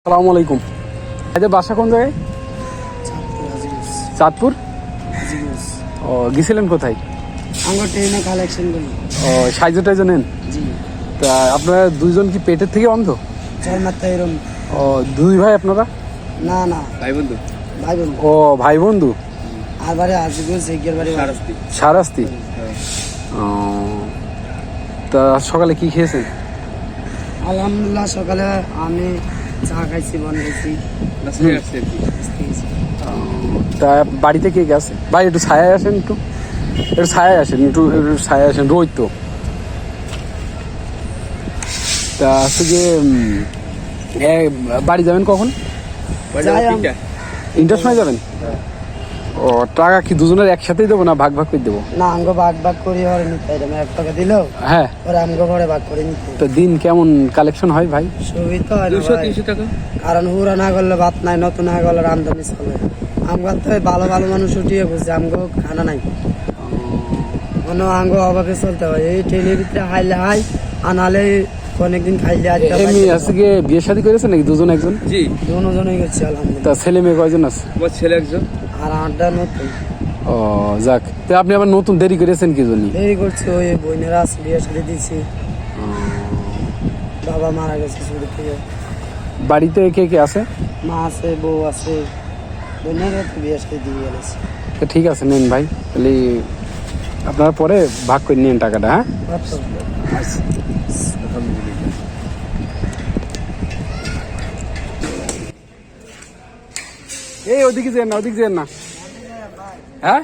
আসসালামু আলাইকুম। এদের বাসা কোন জায়গায়? চাঁদপুর। ও, গেছিলেন কোথায়? আমরা ট্রেনে কালেকশন করি। ও, সাহায্য টাইজ নেন? জি। তা আপনারা দুইজন কি পেটের থেকে অন্ধ? চার মাত্রা এরম। ও, দুই ভাই আপনারা? না না, ভাই বন্ধু। ভাই বোন। ও, ভাই বন্ধু। আর বাড়ি আজিগুজ এগিয়ে বাড়ি সারাস্তি। ও, তা সকালে কি খেয়েছেন? আলহামদুলিল্লাহ সকালে আমি চা খাইছি, বন খাইছি। তা বাড়িতে কে কে আছে? ভাই একটু ছায়ায় আসেন, একটু ছায়ায় আসেন, একটু ছায়ায় আসেন, রোদ তো। তা হচ্ছে যে বাড়ি যাবেন কখন? তিনটার সময় যাবেন? ও, টাকা কি দুজনের একসাথেই দেবো না ভাগ ভাগ করে দেবো? না, আমগো ভাগ ভাগ করি হরে নিতে হয়। 1 টাকা দিলো, হ্যাঁ। পরে আমগো ঘরে ভাগ করে নিতে হয়। তো দিন কেমন কালেকশন হয় ভাই? সুবিধা হয় না 200-300 টাকা। কারণ হুরা না করলে ভাত নাই, নতুন না করলে রান্ধনি চলে। আমগার তো ভালো ভালো মানুষ উঠিয়ে বুঝছে, আমগো খানা নাই। মনে আঙ্গো অভাবে চলতে হয়। এই ট্রেনের ভিতরে হাইলে হাই আনালে অনেকদিন খাইলে এমনি আজকে বিয়ে শাদী করেছে নাকি দুজন একজন? জি, দুজনেই করছে আলহামদুলিল্লাহ। তা ছেলে মেয়ে কয়জন আছে? আমার ছেলে একজন। আর আড্ডা নতুন ও, যাক। তো আপনি আবার নতুন দেরি করেছেন কি জন্য? দেরি করছে, ওই বোনেরা আছে, বিয়ে শাদী দিচ্ছি। বাবা মারা গেছে শুরু থেকে। বাড়িতে কে কে আছে? মা আছে, বউ আছে, বোনেরা তো বিয়ে শাদী দিয়ে গেছে। তো ঠিক আছে, নেন ভাই, তাহলে আপনারা পরে ভাগ করে নিন টাকাটা। হ্যাঁ, এই ওদিকে যেন না, ওদিকে যেন না। হ্যাঁ।